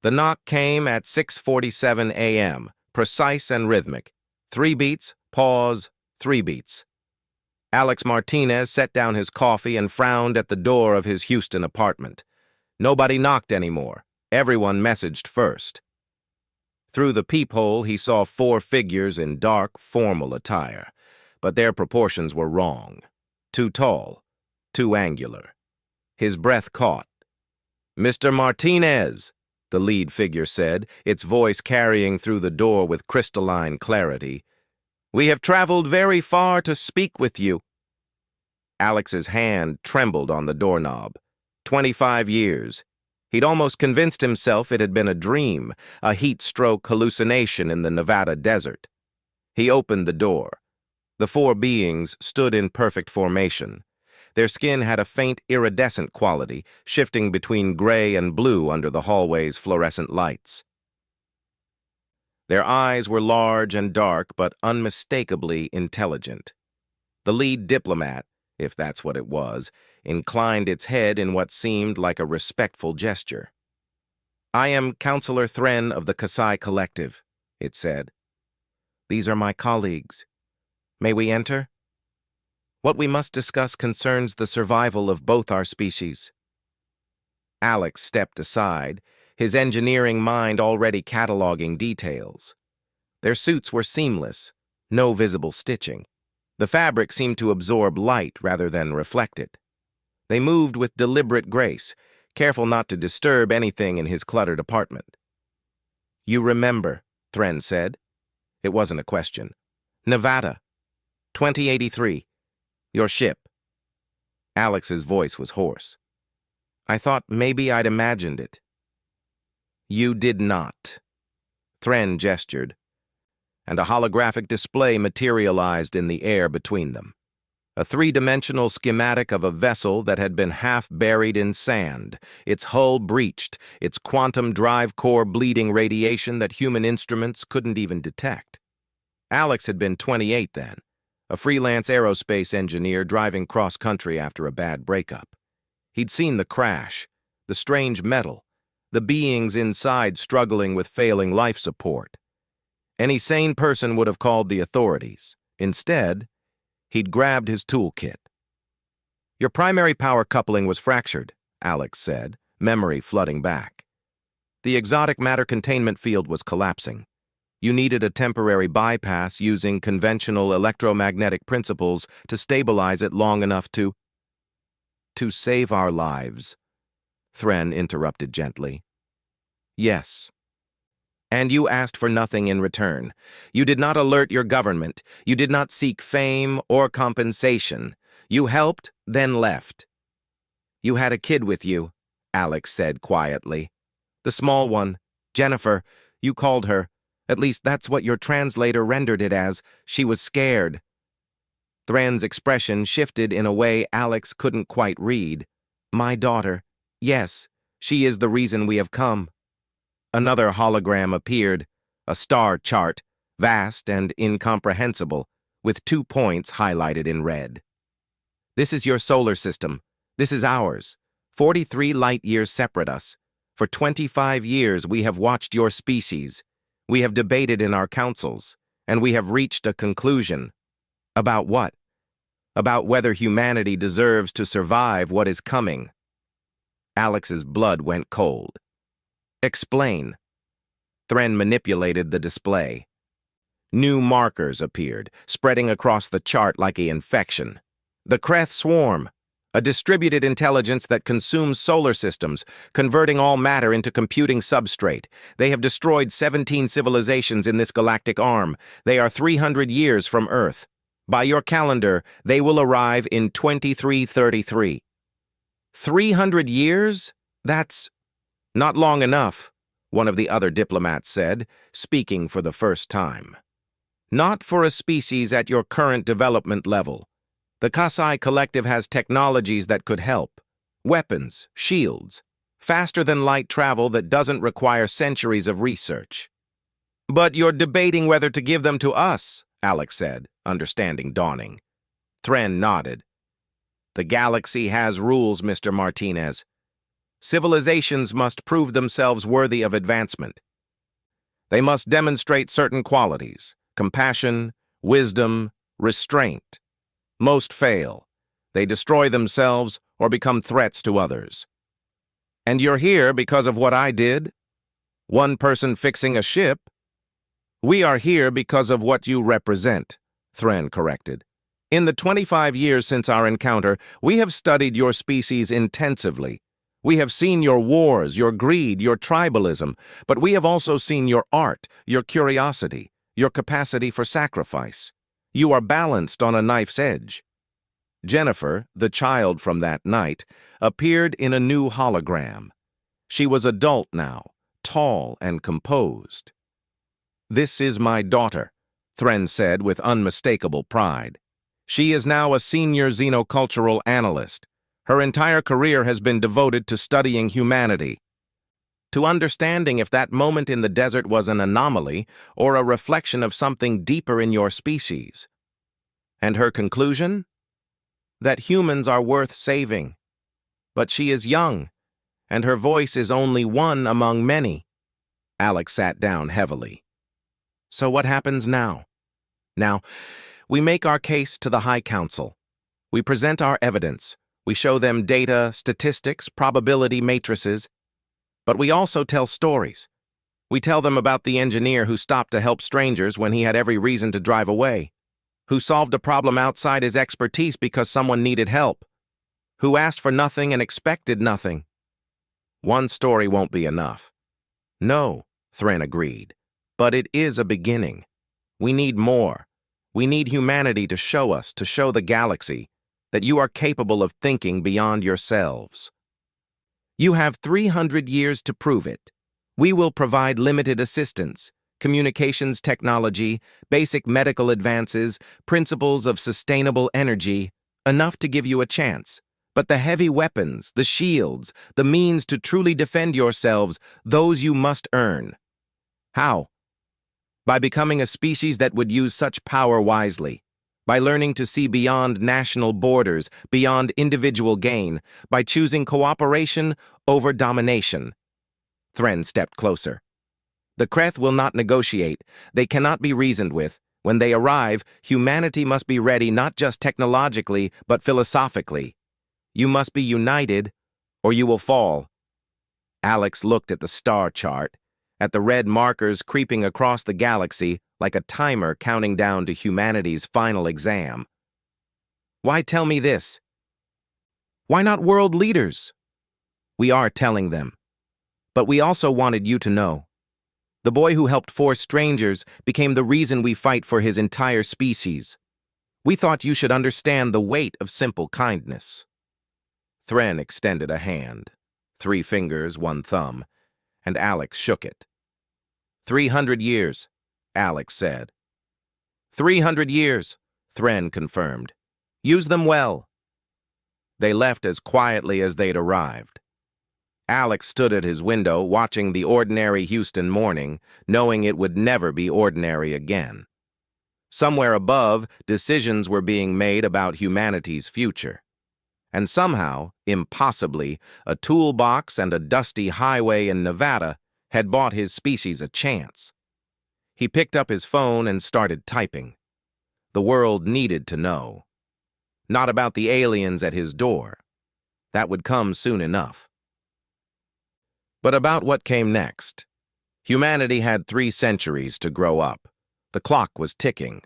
The knock came at 6:47 a.m., precise and rhythmic. 3 beats, pause, 3 beats. Alex Martinez set down his coffee and frowned at the door of his Houston apartment. Nobody knocked anymore. Everyone messaged first. Through the peephole, he saw 4 figures in dark, formal attire, but their proportions were wrong. Too tall, too angular. His breath caught. "Mr. Martinez," the lead figure said, its voice carrying through the door with crystalline clarity. "We have traveled very far to speak with you." Alex's hand trembled on the doorknob. 25 years. He'd almost convinced himself it had been a dream, a heat-stroke hallucination in the Nevada desert. He opened the door. The 4 beings stood in perfect formation. Their skin had a faint iridescent quality, shifting between gray and blue under the hallway's fluorescent lights. Their eyes were large and dark, but unmistakably intelligent. The lead diplomat, if that's what it was, inclined its head in what seemed like a respectful gesture. "I am Counselor Thren of the Kasai Collective," it said. "These are my colleagues. May we enter? What we must discuss concerns the survival of both our species." Alex stepped aside, his engineering mind already cataloging details. Their suits were seamless, no visible stitching. The fabric seemed to absorb light rather than reflect it. They moved with deliberate grace, careful not to disturb anything in his cluttered apartment. "You remember," Thren said. It wasn't a question. "Nevada, 2083. Your ship." Alex's voice was hoarse. "I thought maybe I'd imagined it." "You did not." Thren gestured, and a holographic display materialized in the air between them. A 3-dimensional schematic of a vessel that had been half buried in sand, its hull breached, its quantum drive core bleeding radiation that human instruments couldn't even detect. Alex had been 28 then, a freelance aerospace engineer driving cross-country after a bad breakup. He'd seen the crash, the strange metal, the beings inside struggling with failing life support. Any sane person would have called the authorities. Instead, he'd grabbed his toolkit. "Your primary power coupling was fractured," Alex said, memory flooding back. "The exotic matter containment field was collapsing. You needed a temporary bypass using conventional electromagnetic principles to stabilize it long enough to save our lives," Thren interrupted gently. "Yes. And you asked for nothing in return. You did not alert your government. You did not seek fame or compensation. You helped, then left." "You had a kid with you," Alex said quietly. "The small one, Jennifer, you called her. At least that's what your translator rendered it as. She was scared." Thren's expression shifted in a way Alex couldn't quite read. "My daughter. Yes, she is the reason we have come." Another hologram appeared, a star chart, vast and incomprehensible, with 2 points highlighted in red. "This is your solar system. This is ours. 43 light-years separate us. For 25 years we have watched your species. We have debated in our councils, and we have reached a conclusion." "About what?" "About whether humanity deserves to survive what is coming." Alex's blood went cold. "Explain." Thren manipulated the display. New markers appeared, spreading across the chart like an infection. The Kreth Swarm, a distributed intelligence that consumes solar systems, converting all matter into computing substrate. They have destroyed 17 civilizations in this galactic arm. They are 300 years from Earth. By your calendar, they will arrive in 2333. 300 years? That's not long enough, one of the other diplomats said, speaking for the first time. Not for a species at your current development level. The Kasai Collective has technologies that could help. Weapons, shields, faster-than-light travel that doesn't require centuries of research. But you're debating whether to give them to us, Alex said, understanding dawning. Thren nodded. The galaxy has rules, Mr. Martinez. Civilizations must prove themselves worthy of advancement. They must demonstrate certain qualities: compassion, wisdom, restraint. Most fail. They destroy themselves or become threats to others. And you're here because of what I did? One person fixing a ship? We are here because of what you represent, Thren corrected. In the 25 years since our encounter, we have studied your species intensively. We have seen your wars, your greed, your tribalism, but we have also seen your art, your curiosity, your capacity for sacrifice. You are balanced on a knife's edge. Jennifer, the child from that night, appeared in a new hologram. She was adult now, tall and composed. "This is my daughter," Thren said with unmistakable pride. "She is now a senior xenocultural analyst. Her entire career has been devoted to studying humanity, to understanding if that moment in the desert was an anomaly or a reflection of something deeper in your species. And her conclusion? That humans are worth saving. But she is young, and her voice is only one among many." Alex sat down heavily. "So what happens now?" "Now, we make our case to the High Council. We present our evidence. We show them data, statistics, probability matrices. But we also tell stories. We tell them about the engineer who stopped to help strangers when he had every reason to drive away, who solved a problem outside his expertise because someone needed help, who asked for nothing and expected nothing. One story won't be enough." "No," Thren agreed, "but it is a beginning. We need more. We need humanity to show us, to show the galaxy, that you are capable of thinking beyond yourselves. You have 300 years to prove it. We will provide limited assistance, communications technology, basic medical advances, principles of sustainable energy, enough to give you a chance. But the heavy weapons, the shields, the means to truly defend yourselves, those you must earn." "How?" "By becoming a species that would use such power wisely. By learning to see beyond national borders, beyond individual gain, by choosing cooperation over domination." Thren stepped closer. "The Kreth will not negotiate. They cannot be reasoned with. When they arrive, humanity must be ready not just technologically, but philosophically. You must be united, or you will fall." Alex looked at the star chart, at the red markers creeping across the galaxy like a timer counting down to humanity's final exam. "Why tell me this? Why not world leaders?" "We are telling them. But we also wanted you to know. The boy who helped 4 strangers became the reason we fight for his entire species. We thought you should understand the weight of simple kindness." Thren extended a hand, 3 fingers, 1 thumb, and Alex shook it. 300 years, Alex said. 300 years, Thren confirmed. "Use them well." They left as quietly as they'd arrived. Alex stood at his window watching the ordinary Houston morning, knowing it would never be ordinary again. Somewhere above, decisions were being made about humanity's future. And somehow, impossibly, a toolbox and a dusty highway in Nevada had bought his species a chance. He picked up his phone and started typing. The world needed to know. Not about the aliens at his door. That would come soon enough. But about what came next. Humanity had 3 centuries to grow up. The clock was ticking.